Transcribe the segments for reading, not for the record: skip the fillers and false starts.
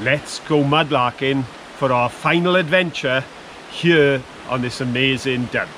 let's go mudlarking for our final adventure here on this amazing dump.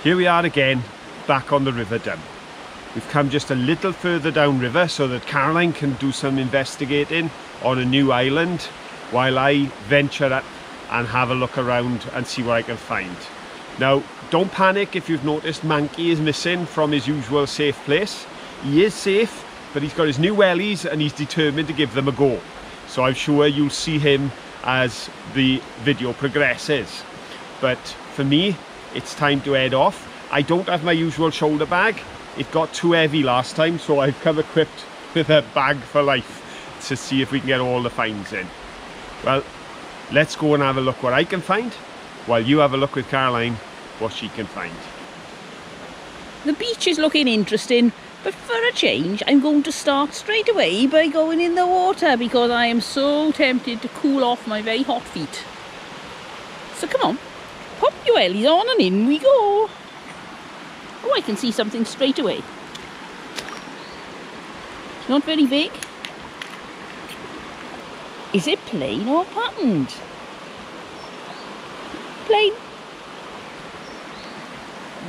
Here we are again, back on the river dump. We've come just a little further downriver so that Caroline can do some investigating on a new island while I venture up and have a look around and see what I can find. Now, don't panic if you've noticed Mankey is missing from his usual safe place. He is safe, but he's got his new wellies and he's determined to give them a go. So I'm sure you'll see him as the video progresses. But for me, it's time to head off. I don't have my usual shoulder bag. It got too heavy last time, so I've come equipped with a bag for life to see if we can get all the finds in. Well, let's go and have a look what I can find, while you have a look with Caroline what she can find. The beach is looking interesting, but for a change I'm going to start straight away by going in the water because I am so tempted to cool off my very hot feet. So come on. Pop your wellies on and in we go. Oh, I can see something straight away. It's not very big. Is it plain or patterned? Plain.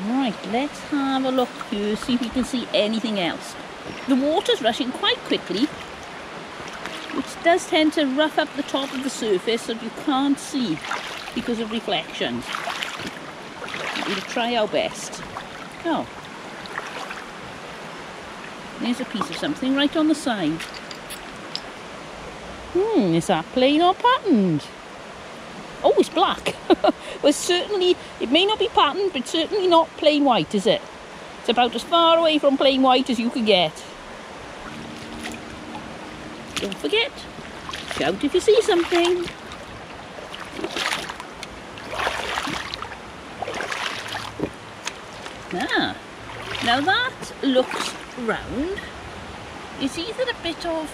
Right, let's have a look here, see if we can see anything else. The water's rushing quite quickly, which does tend to rough up the top of the surface so you can't see because of reflections. We'll try our best. Oh, there's a piece of something right on the side. Is that plain or patterned? Oh, it's black. Well, certainly, it may not be patterned, but certainly not plain white, is it? It's about as far away from plain white as you can get. Don't forget, shout if you see something. Ah, now that looks round. It's either a bit of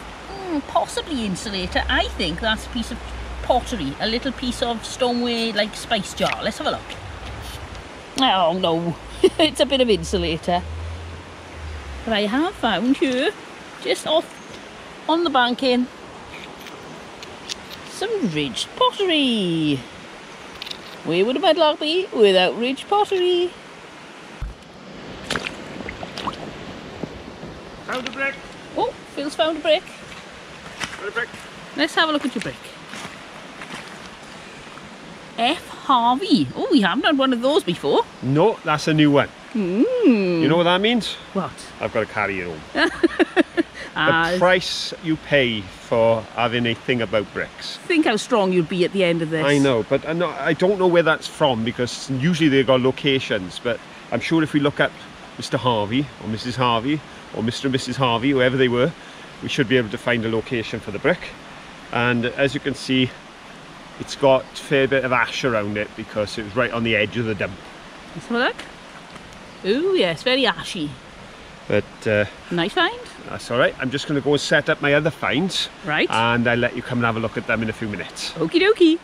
possibly insulator. I think that's a piece of pottery, a little piece of stoneware like spice jar. Let's have a look. Oh no, it's a bit of insulator. But I have found here, just off on the banking, some ridged pottery. Where would a mudlark be without ridged pottery? Found a brick. Oh, Phil's found a brick. Found a brick. Let's have a look at your brick. F. Harvey. Oh, we haven't had one of those before. No, that's a new one. You know what that means? What? I've got to carry it home. The price you pay for having a thing about bricks. Think how strong you'd be at the end of this. I know, but I don't know where that's from because usually they've got locations, but I'm sure if we look up Mr. Harvey or Mrs. Harvey or Mr. and Mrs. Harvey, whoever they were, we should be able to find a location for the brick. And as you can see, it's got a fair bit of ash around it because it was right on the edge of the dump. Let's have a look. Oh yes, very ashy. But nice find. That's all right. I'm just going to go and set up my other finds. Right. And I'll let you come and have a look at them in a few minutes. Okie dokie.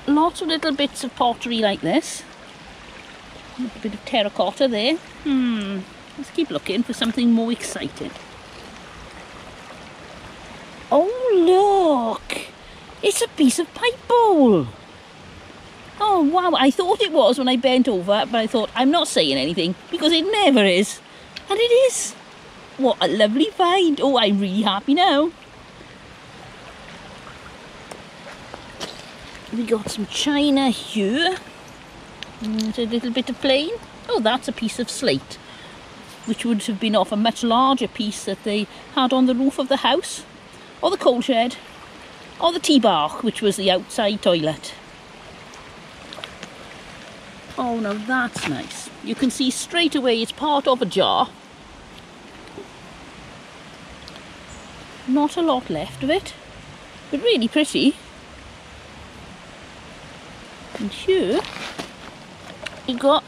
Lots of little bits of pottery like this. A bit of terracotta there. Let's keep looking for something more exciting. Oh look! It's a piece of pipe bowl. Oh wow, I thought it was when I bent over, but I thought I'm not saying anything because it never is. And it is. What a lovely find. Oh, I'm really happy now. We got some china here. There's a little bit of plain. Oh, that's a piece of slate, which would have been off a much larger piece that they had on the roof of the house or the coal shed. or the tea bark, which was the outside toilet. Oh, now that's nice. You can see straight away it's part of a jar. Not a lot left of it, but really pretty. And here we've got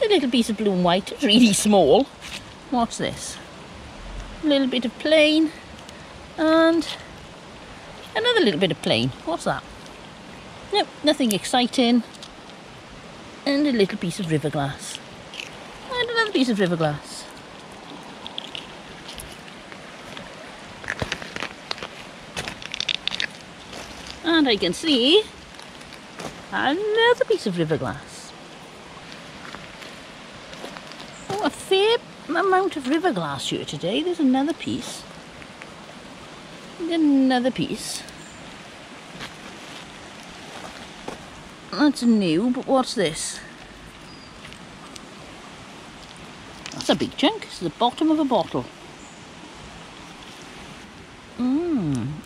a little piece of blue and white. It's really small. What's this? A little bit of plain and another little bit of plain. What's that? Nope, nothing exciting. And a little piece of river glass. And another piece of river glass. And I can see another piece of river glass. Oh, a fair amount of river glass here today. There's another piece. And another piece. That's new, but what's this? That's a big chunk. It's the bottom of a bottle.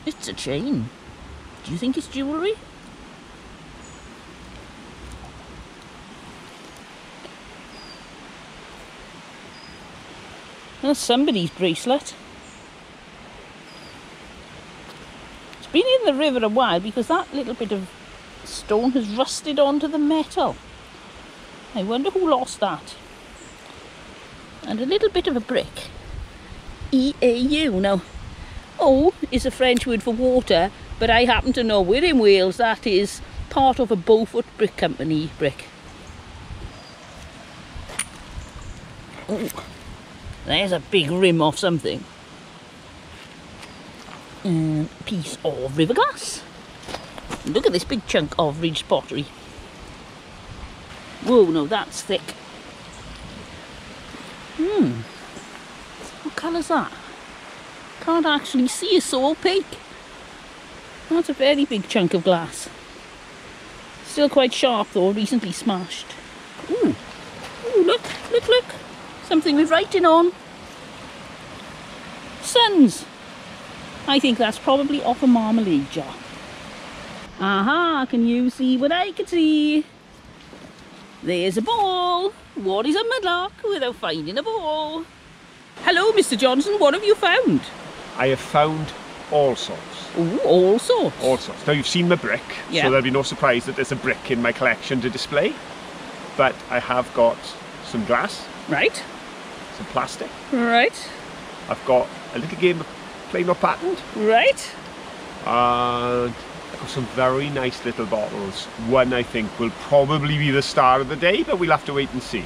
It's a chain. Do you think it's jewellery? That's somebody's bracelet. It's been in the river a while because that little bit of stone has rusted onto the metal. I wonder who lost that. And a little bit of a brick. EAU. Now, O is a French word for water, but I happen to know we're in Wales. That is part of a Beaufort Brick Company brick. Oh, there's a big rim of something. Piece of river glass. Look at this big chunk of ridged pottery. Whoa, no, that's thick. What colour's that? Can't actually see, it's so opaque. That's a very big chunk of glass. Still quite sharp though, recently smashed. Ooh, look. Something with writing on. Suns. I think that's probably off a marmalade jar. Aha, can you see what I can see? There's a ball. What is a mudlark without finding a ball? Hello, Mr. Johnson, what have you found? I have found all sorts. Ooh, all sorts? All sorts. Now you've seen my brick, yeah. So there'll be no surprise that there's a brick in my collection to display. But I have got some glass. Right. Some plastic. Right. I've got a little game of plain or patterned. Right. And I've got some very nice little bottles. One I think will probably be the star of the day, but we'll have to wait and see.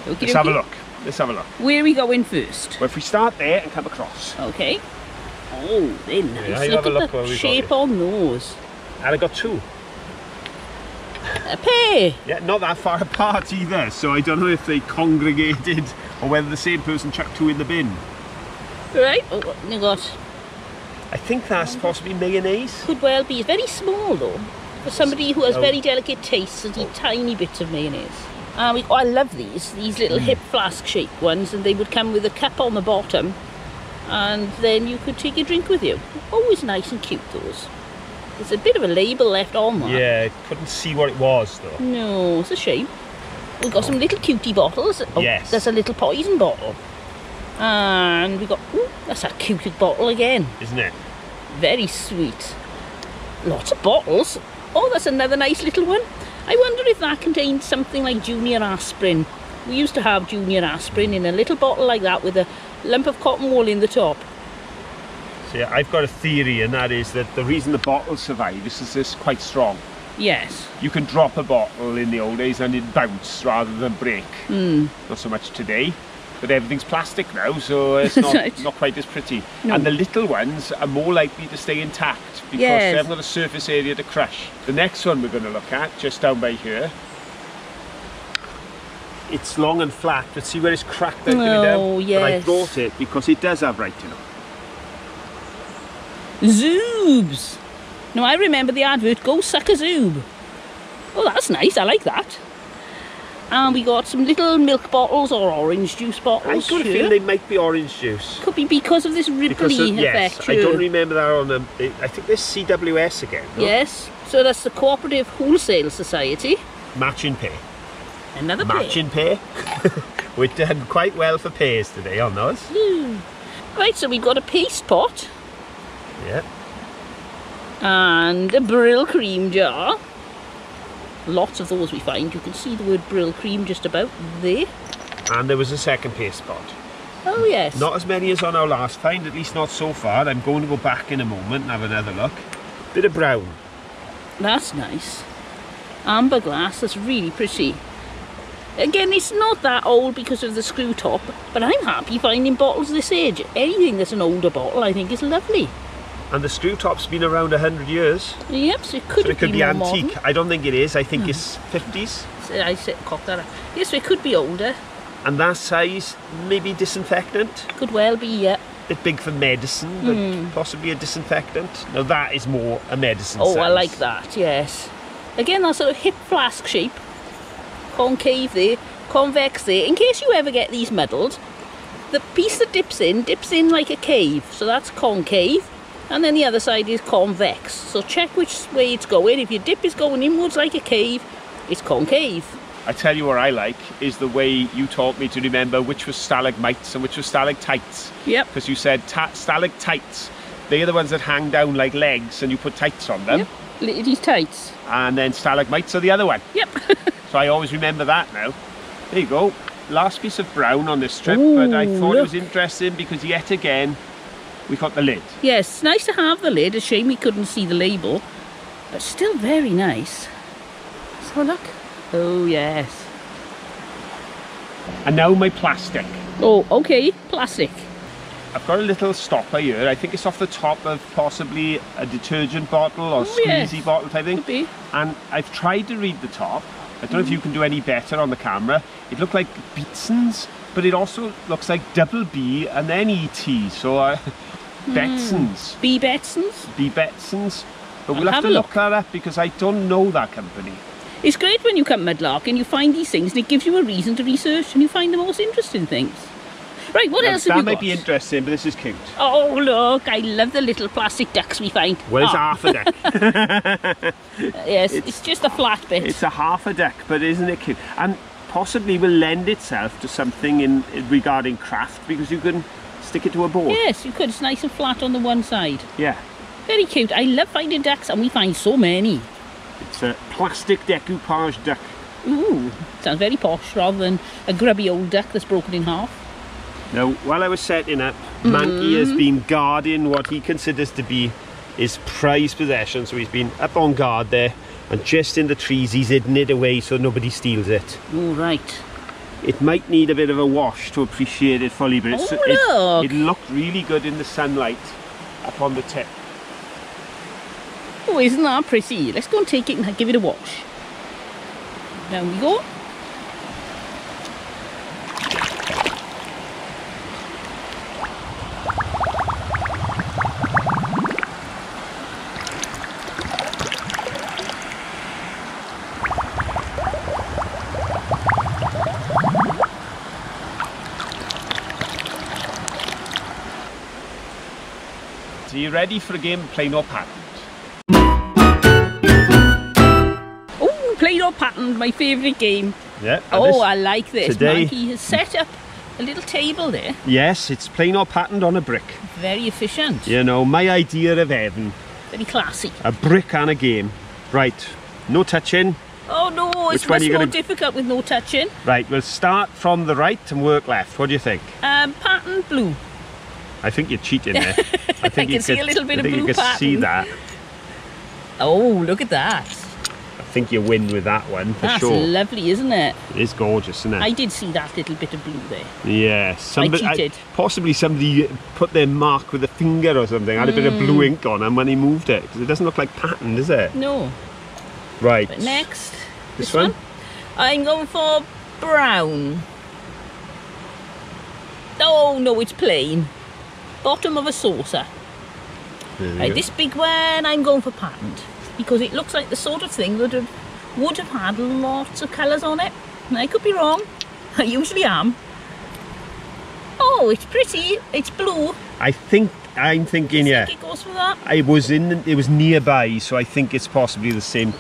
Let's have a look. Let's have a look. Where are we going first? Well, if we start there and come across. Okay. Oh, they're nice. Yeah, look at the shape on those. And I got two. A pair. Yeah, not that far apart either, so I don't know if they congregated or whether the same person chucked two in the bin. Right. Oh, what you got? I think that's possibly mayonnaise. Could well be. It's very small though. For somebody who has very delicate tastes and eat tiny bits of mayonnaise. I love these little hip flask shaped ones, and they would come with a cup on the bottom, and then you could take a drink with you. Always nice and cute, those. There's a bit of a label left on that. Yeah, I couldn't see what it was though. No, it's a shame. We've got some little cutie bottles. Oh, yes. There's a little poison bottle. And we've got, that's a cute bottle again. Isn't it? Very sweet. Lots of bottles. Oh, that's another nice little one. I wonder if that contains something like junior aspirin. We used to have junior aspirin in a little bottle like that with a lump of cotton wool in the top. So yeah, I've got a theory, and that is that the reason the bottles survive is it's quite strong. Yes. You can drop a bottle in the old days and it bounce rather than break. Not so much today. But everything's plastic now, so it's not, not quite as pretty. No. And the little ones are more likely to stay intact because they haven't got a surface area to crush. The next one we're going to look at, just down by here, it's long and flat, but see where it's cracked out down? Yes. But I bought it because it does have writing on. Zoobs! Now I remember the advert, go suck a zoob. Oh, that's nice, I like that. And we got some little milk bottles or orange juice bottles. I got a feeling they might be orange juice. Could be because of this ripply yes, effect. I don't remember that on them. I think there's CWS again. No? Yes, so that's the Cooperative Wholesale Society. Matching pay. Another pay. Matching pay. We've done quite well for pays today on those. Right, so we've got a paste pot. Yeah. And a Brill cream jar. Lots of those we find. You can see the word Brill cream just about there. And there was a second paste pot. Oh yes. Not as many as on our last find, at least not so far. I'm going to go back in a moment and have another look. Bit of brown. That's nice. Amber glass, that's really pretty. Again, it's not that old because of the screw top, but I'm happy finding bottles this age. Anything that's an older bottle I think is lovely. And the screw top's been around 100 years. Yep, so it could be antique. Modern. I don't think it is. I think it's 50s. So I said, cock that up. Yes, so it could be older. And that size, maybe disinfectant. Could well be, yeah. Bit big for medicine, but possibly a disinfectant. Now that is more a medicine size. I like that, yes. Again, that sort of hip flask shape. Concave there, convex there. In case you ever get these muddled, the piece that dips in like a cave. So that's concave. And then the other side is convex. So check which way it's going. If your dip is going inwards like a cave, it's concave. I tell you what I like is the way you taught me to remember which was stalagmites and which was stalactites. Yep. Because you said stalactites, they're the ones that hang down like legs and you put tights on them. Yep. Ladies' tights. And then stalagmites are the other one. Yep. So I always remember that now. There you go. Last piece of brown on this strip, Ooh, but I thought it was look. interesting because yet again we got the lid. Yes, it's nice to have the lid. A shame we couldn't see the label, but still very nice. So look. Oh yes. And now my plastic. Oh, okay. Plastic. I've got a little stopper here. I think it's off the top of possibly a detergent bottle or squeezy bottle type thing. Could be. And I've tried to read the top. I don't know if you can do any better on the camera. It looked like Beatsons, but it also looks like double B and then ET. So Betsons. B Betsons? B Betsons. But we'll I'll have to look that up because I don't know that company. It's great when you come mudlarking, you find these things and it gives you a reason to research and you find the most interesting things. Right, what else have you got? That might be interesting, but this is cute. Oh look, I love the little plastic ducks we find. Well, it's half a deck. Yes, it's just a flat bit. It's a half a deck, but isn't it cute? And possibly will lend itself to something in regarding craft because you can stick it to a board. Yes, you could. It's nice and flat on the one side. Yeah. Very cute. I love finding ducks and we find so many. It's a plastic decoupage duck. Ooh, sounds very posh rather than a grubby old duck that's broken in half. Now, while I was setting up, Mankey has been guarding what he considers to be his prized possession. So he's been up on guard there, and just in the trees he's hidden it away so nobody steals it. Oh, right. It might need a bit of a wash to appreciate it fully, but look. it looked really good in the sunlight up on the tip. Oh, isn't that pretty? Let's go and take it and give it a wash. Down we go. So you ready for a game of plain or patterned? Oh, plain or patterned, my favourite game. Yeah. Oh, I like this. Today, Mankey has set up a little table there. Yes, it's plain or patterned on a brick. Very efficient. You know, my idea of heaven. Very classy. A brick and a game. Right, no touching. Oh no, it's much more difficult with no touching. Right, we'll start from the right and work left. What do you think? Pattern blue. I think you're cheating there. I think I can see a little bit of blue you can pattern. see that. Oh, look at that. I think you win with that one for sure. That's lovely, isn't it? It is gorgeous, isn't it? I did see that little bit of blue there. Yeah, somebody, I cheated. Possibly somebody put their mark with a finger or something, had a bit of blue ink on them when he moved it. Because it doesn't look like pattern, does it? No. Right. But next, this one? I'm going for brown. Oh no, it's plain. Bottom of a saucer. Right, this big one I'm going for patterned because it looks like the sort of thing that would have had lots of colours on it. I could be wrong. I usually am. Oh, it's pretty. It's blue. I'm thinking, yeah. Think it goes for that? It was nearby, so I think it's possibly the same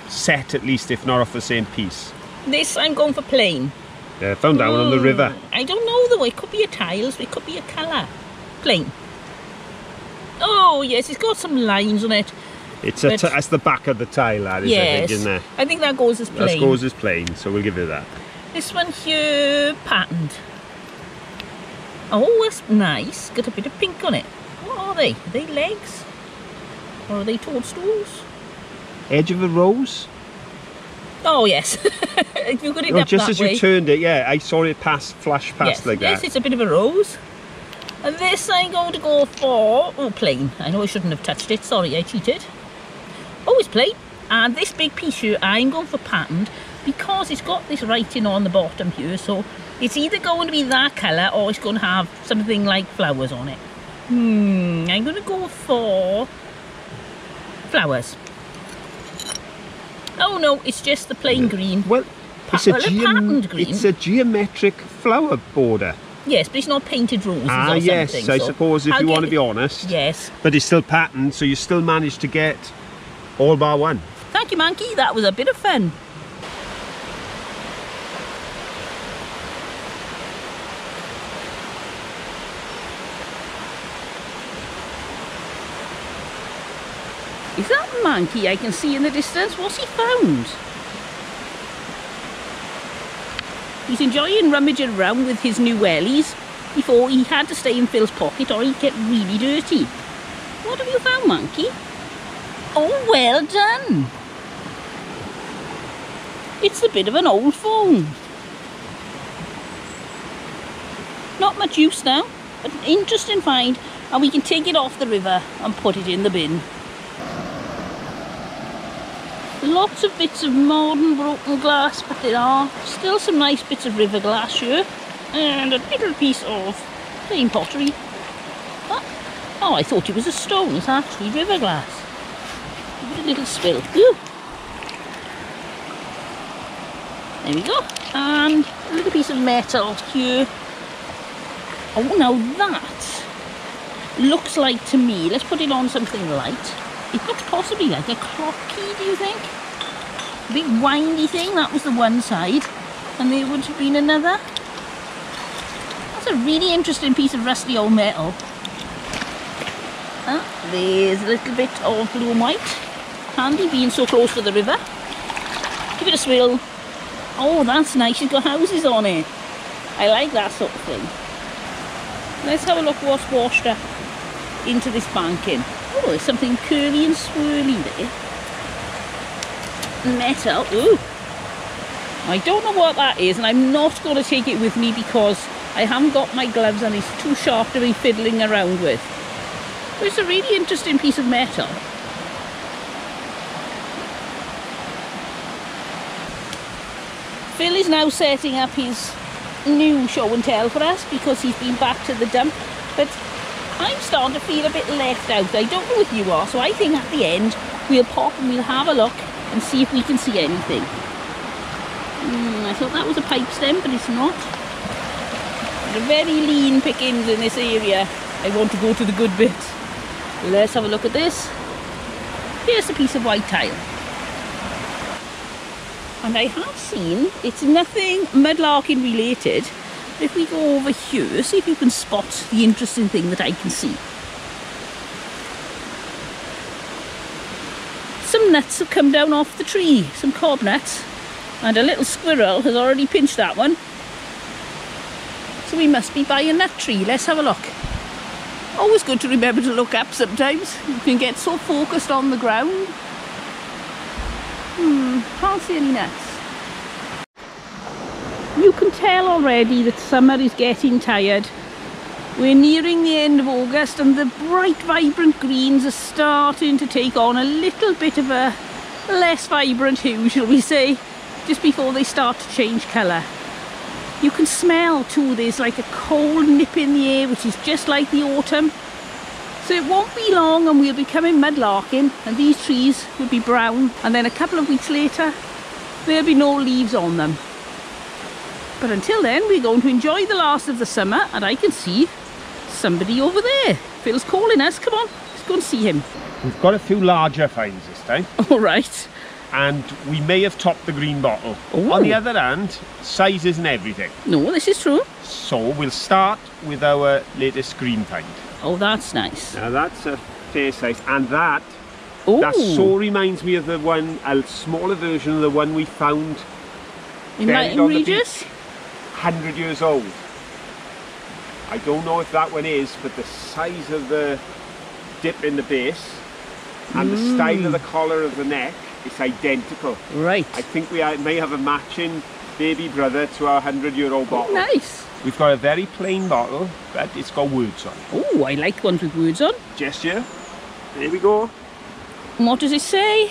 set, at least, if not off the same piece. This I'm going for plain. Yeah, found down on the river. I don't know though. It could be a tiles. It could be a colour. Plain. Oh yes, it's got some lines on it. That's the back of the tile, that is, yes, I think, isn't there? I think that goes as plain. That goes as plain, so we'll give it that. This one here, patterned. Oh, that's nice. Got a bit of pink on it. What are they? Are they legs? Or are they toadstools? Edge of a rose? Oh yes. If you got it up just that as way. you turned it, yeah, I saw it flash past like that. Yes, it's a bit of a rose. And this I'm going to go for, plain. I know I shouldn't have touched it, sorry, I cheated. Oh, it's plain. And this big piece here, I'm going for patterned because it's got this writing on the bottom here, so it's either going to be that colour or it's going to have something like flowers on it. I'm going to go for flowers. Oh no, it's just the plain green. Well, patterned green. It's a geometric flower border. Yes, but it's not painted roses or yes, something. I suppose if you want to be honest. Yes. But it's still patterned, so you still managed to get all bar one. Thank you, Monkey. That was a bit of fun. Is that Monkey I can see in the distance? What's he found? He's enjoying rummaging around with his new wellies before he had to stay in Phil's pocket or he'd get really dirty. What have you found, Monkey? Oh, well done. It's a bit of an old phone. Not much use now, but an interesting find, and we can take it off the river and put it in the bin. Lots of bits of modern broken glass, but there are still some nice bits of river glass here, and a little piece of plain pottery. Oh, I thought it was a stone. It's actually river glass. Give it a little spill. Ooh. There we go. And a little piece of metal here. Oh, now that looks like to me, let's put it on something light. It looks possibly like a clock key, do you think? A big windy thing, that was the one side. And there would have been another. That's a really interesting piece of rusty old metal. There's a little bit of blue and white. Handy being so close to the river. Give it a swill. Oh, that's nice, it's got houses on it. I like that sort of thing. Let's have a look what's washed up into this banking. Oh, there's something curly and swirly there. Metal. Ooh. I don't know what that is, and I'm not going to take it with me because I haven't got my gloves and it's too sharp to be fiddling around with. But it's a really interesting piece of metal. Phil is now setting up his new show and tell for us because he's been back to the dump, but I'm starting to feel a bit left out. I don't know if you are, so I think at the end we'll pop and we'll have a look and see if we can see anything. I thought that was a pipe stem, but it's not. There are very lean pickings in this area. I want to go to the good bit. Let's have a look at this. Here's a piece of white tile. And I have seen, it's nothing mudlarking related. If we go over here, see if you can spot the interesting thing that I can see. Some nuts have come down off the tree, some cob nuts, and a little squirrel has already pinched that one. So we must be by a nut tree. Let's have a look. Always good to remember to look up sometimes. You can get so focused on the ground. Can't see any nuts. You can tell already that summer is getting tired. We're nearing the end of August and the bright vibrant greens are starting to take on a little bit of a less vibrant hue, shall we say, just before they start to change colour. You can smell too, there's like a cold nip in the air which is just like the autumn. So it won't be long and we'll be coming mudlarking and these trees will be brown, and then a couple of weeks later there'll be no leaves on them. But until then, we're going to enjoy the last of the summer, and I can see somebody over there. Phil's calling us. Come on, let's go and see him. We've got a few larger finds this time. All right. And we may have topped the green bottle. Ooh. On the other hand, size isn't everything. No, this is true. So we'll start with our latest green find. Oh, that's nice. Now that's a fair size, and that Ooh. so reminds me of the one, a smaller version of the one we found In buried Lighton on the Regis? beach, 100 years old. I don't know if that one is, but the size of the dip in the base and the style of the collar of the neck is identical. Right. I think we may have a matching baby brother to our 100-year-old bottle. Nice. We've got a very plain bottle, but it's got words on it. Oh, I like ones with words on. Gesture. There we go. And what does it say?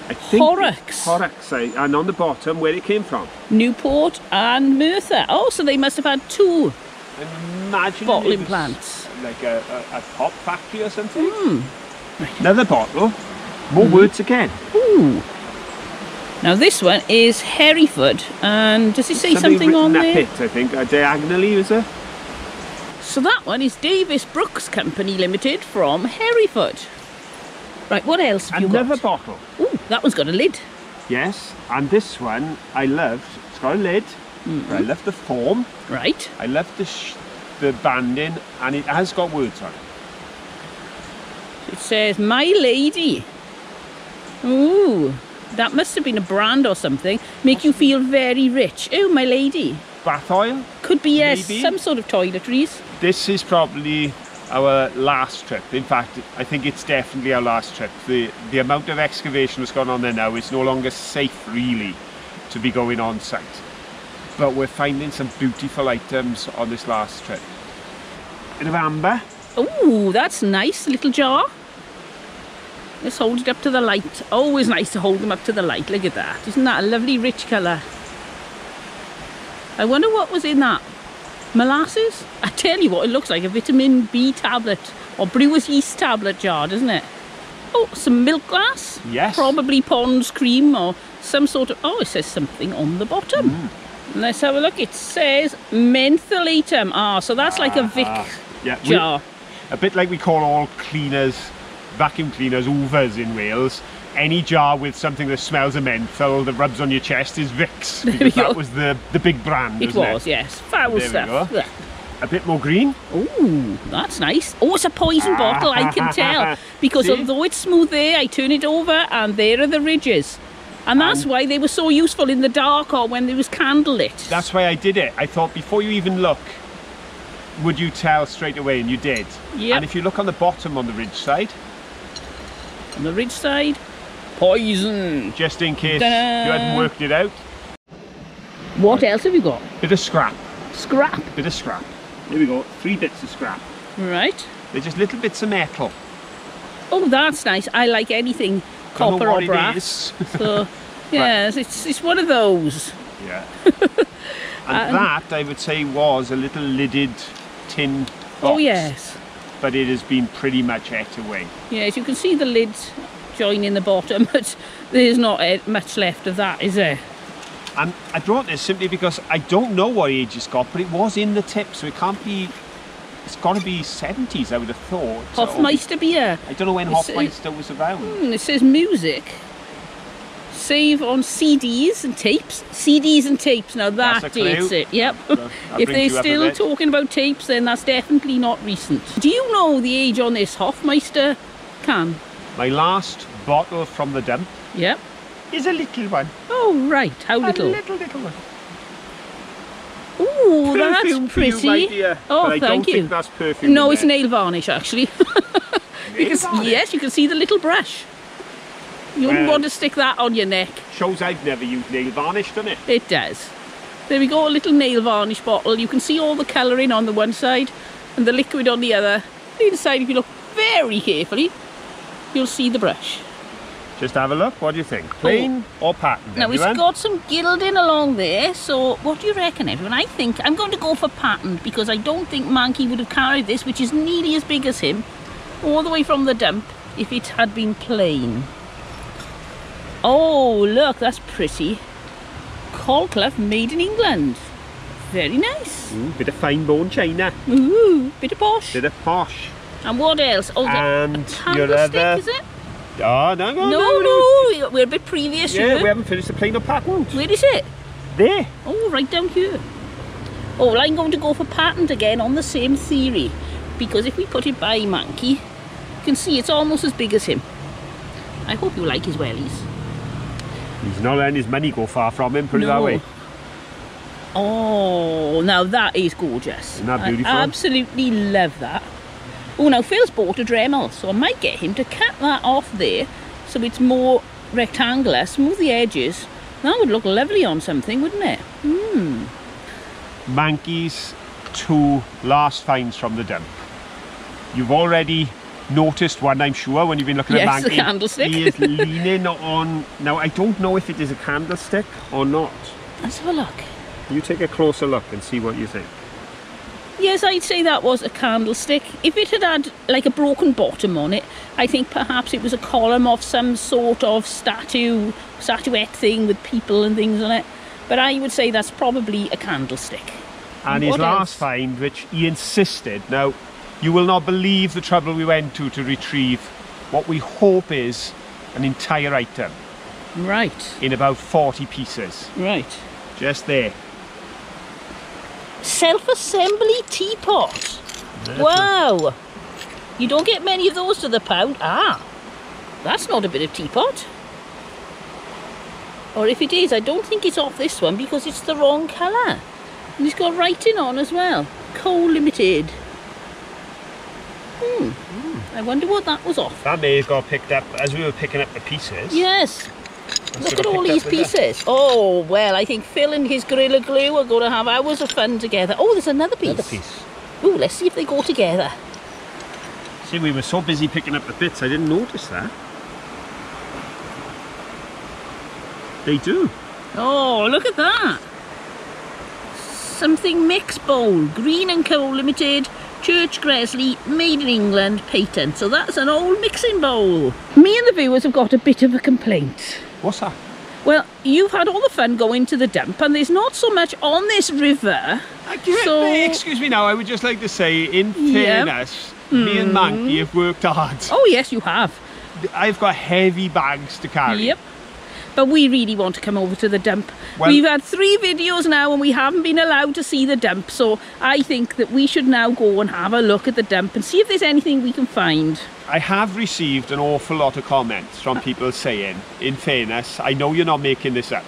I think Horrocks. Horrocks, and on the bottom where it came from. Newport and Merthyr. Oh, so they must have had two Imagine bottling it was plants. like a hop factory or something. Right. Another bottle, more words again. Ooh. Now this one is Hereford, and does it say something on written there? up it, I think, diagonally, is it? So that one is Davis Brooks Company Limited from Hereford. Right, what else have you got? Another bottle. Ooh, that one's got a lid. Yes, and this one I loved. It's got a lid. I love the form. Right. I love the banding, and it has got words on it. It says, My Lady. Ooh, that must have been a brand or something. Make you feel very rich. Oh, My Lady. Bath oil. Could be, yes, Maybe. some sort of toiletries. This is probably our last trip. In fact, I think it's definitely our last trip. The amount of excavation that's gone on there now, it's no longer safe really to be going on site. But we're finding some beautiful items on this last trip. Bit of amber. Ooh, that's nice, little jar. Let's hold it up to the light. Always nice to hold them up to the light. Look at that. Isn't that a lovely rich colour? I wonder what was in that. Molasses? I tell you what, it looks like a vitamin B tablet or brewer's yeast tablet jar, doesn't it? Oh, some milk glass. Yes. Probably Pond's cream or some sort of... Oh, it says something on the bottom. Let's have a look. It says mentholatum. Ah, so that's like a Vic jar. A bit like we call all cleaners, vacuum cleaners, hoovers in Wales. Any jar with something that smells of menthol that rubs on your chest is Vicks, because that was the big brand, It was, yes. Foul stuff. We go. A bit more green. Ooh, that's nice. Oh, it's a poison bottle, I can tell. Because although it's smooth there, I turn it over and there are the ridges. And that's why they were so useful in the dark or when there was candlelit. That's why I did it. I thought before you even look, would you tell straight away, and you did. Yep. And if you look on the bottom on the ridge side. On the ridge side, poison. Just in case Ta-da. you hadn't worked it out. What else have you got? Bit of scrap. Scrap. Bit of scrap. Here we go, 3 bits of scrap. Right. They're just little bits of metal. Oh, that's nice. I like anything Don't know copper what or it brass. is. So, yes, it's one of those. Yeah. And that, I would say, was a little lidded tin box. Oh, yes. But it has been pretty much ate away. Yes, you can see the lid joining the bottom, but there's not much left of that, is there? And I brought this simply because I don't know what age it's got, but it was in the tip, so it can't be... It's got to be 70s, I would have thought. Hofmeister beer. I don't know when Hofmeister was around. It says music. Save on CDs and tapes. CDs and tapes. Now that dates it. Yep. If they're still talking about tapes, then that's definitely not recent. Do you know the age on this Hofmeister can? My last bottle from the dump. Yep. Is a little one. Oh right, how little? A little one. Ooh, Perfume that's pretty. for you, my dear. Oh, but I thank don't you. think that's perfume. No, it's nail varnish actually. Yes, you can see the little brush. You wouldn't want to stick that on your neck. Shows I've never used nail varnish, doesn't it? It does. There we go, a little nail varnish bottle. You can see all the colouring on the one side and the liquid on the other. The inside, if you look very carefully, you'll see the brush. Just have a look. What do you think? Plain or patterned? Now everyone? it's got some gilding along there, so what do you reckon, everyone? I think I'm going to go for patterned because I don't think Mankey would have carried this, which is nearly as big as him, all the way from the dump if it had been plain. Oh, look, that's pretty. Colclough made in England. Very nice. Ooh, bit of fine bone china. Ooh, bit of posh. Bit of posh. And what else? Oh, and your candlestick, other... is it? Oh, no. No, we're a bit previous Yeah, here. we haven't finished the plain of patent. Where is it? There. Oh, right down here. Oh, well, I'm going to go for patent again on the same theory. Because if we put it by Monkey, you can see it's almost as big as him. I hope you like his wellies. He's not letting his money go far from him, put it that way. Oh, now that is gorgeous. Isn't that beautiful? I absolutely love that. Oh, now Phil's bought a Dremel, so I might get him to cut that off there so it's more rectangular, smooth the edges. That would look lovely on something, wouldn't it? Monkey's 2 last finds from the dump. You've already noticed one, I'm sure, when you've been looking at Yes, Monkey. the candlestick. He is leaning on... Now, I don't know if it is a candlestick or not. Let's have a look. You take a closer look and see what you think. Yes, I'd say that was a candlestick. If it had like a broken bottom on it, I think perhaps it was a column of some sort of statuette thing with people and things on it. But I would say that's probably a candlestick. And his last find, which he insisted. Now, you will not believe the trouble we went to retrieve what we hope is an entire item. Right. In about 40 pieces. Right. Just there. Self-assembly teapot. Wow. You don't get many of those to the pound. Ah, that's not a bit of teapot. Or if it is, I don't think it's off this one because it's the wrong colour. And it's got writing on as well. Coal Limited. I wonder what that was off. That may have got picked up as we were picking up the pieces. Yes. Look at all these pieces. Oh, well, I think Phil and his Gorilla Glue are going to have hours of fun together. Oh, there's another piece. Another piece. Oh, let's see if they go together. See, we were so busy picking up the bits, I didn't notice that. They do. Oh, look at that. Something mix bowl. Green and Coal Limited. Church Gresley, made in England, patent. So that's an old mixing bowl. Me and the viewers have got a bit of a complaint. What's that? Well, you've had all the fun going to the dump and there's not so much on this river. Excuse me now, I would just like to say, in fairness, me and Monkey have worked hard. Oh yes, you have. I've got heavy bags to carry. Yep. But we really want to come over to the dump. Well, we've had 3 videos now and we haven't been allowed to see the dump, so I think that we should now go and have a look at the dump and see if there's anything we can find. I have received an awful lot of comments from people saying, in fairness, I know you're not making this up,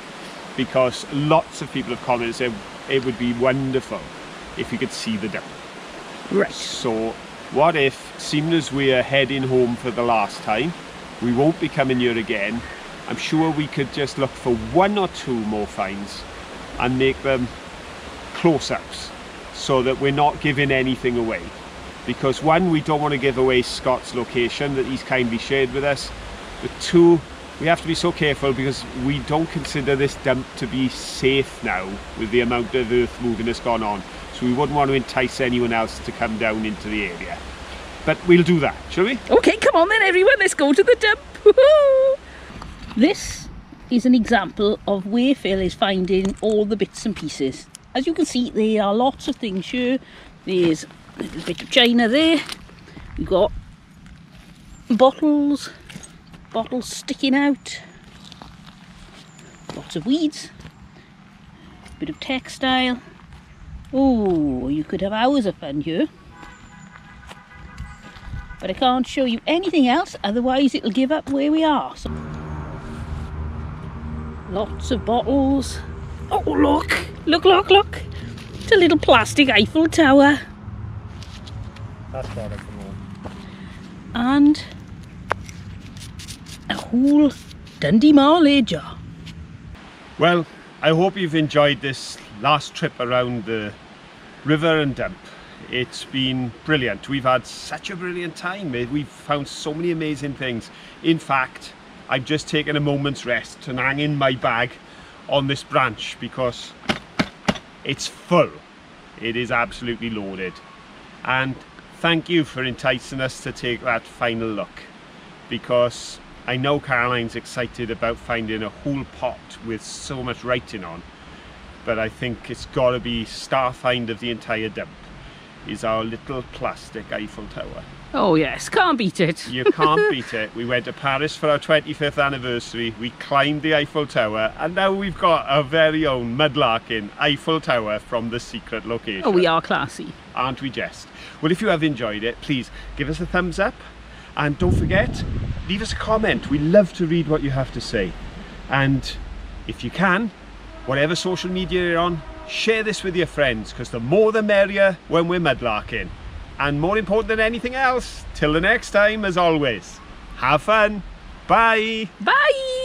because lots of people have commented saying it would be wonderful if you could see the dump. Right. So what if, seeing as we are heading home for the last time, we won't be coming here again, I'm sure we could just look for 1 or 2 more finds and make them close-ups so that we're not giving anything away. Because 1, we don't want to give away Scott's location that he's kindly shared with us. But 2, we have to be so careful because we don't consider this dump to be safe now with the amount of earth moving that's gone on. So we wouldn't want to entice anyone else to come down into the area. But we'll do that, shall we? Okay, come on then everyone, let's go to the dump. Woohoo! This is an example of where Phil is finding all the bits and pieces. As you can see, there are lots of things here. There's a little bit of china there. We've got bottles sticking out. Lots of weeds. Bit of textile. Oh, you could have hours of fun here. But I can't show you anything else, otherwise it'll give up where we are. So, lots of bottles. Oh, look! Look! It's a little plastic Eiffel Tower. That's what I can hold. And a whole Dundee Marley jar. Well, I hope you've enjoyed this last trip around the river and dump. It's been brilliant. We've had such a brilliant time. We've found so many amazing things. In fact, I've just taken a moment's rest and hanging my bag on this branch because it's full. It is absolutely loaded. And thank you for enticing us to take that final look, because I know Caroline's excited about finding a whole pot with so much writing on, but I think it's got to be star find of the entire dump is our little plastic Eiffel Tower. Oh yes, can't beat it. You can't beat it. We went to Paris for our 25th anniversary, we climbed the Eiffel Tower, and now we've got our very own Mudlarking Eiffel Tower from the secret location. Oh, we are classy. Aren't we just? Well, if you have enjoyed it, please give us a thumbs up, and don't forget, leave us a comment. We love to read what you have to say. And if you can, whatever social media you're on, share this with your friends, because the more the merrier when we're mudlarking. And more important than anything else, till the next time, as always, have fun. Bye. Bye.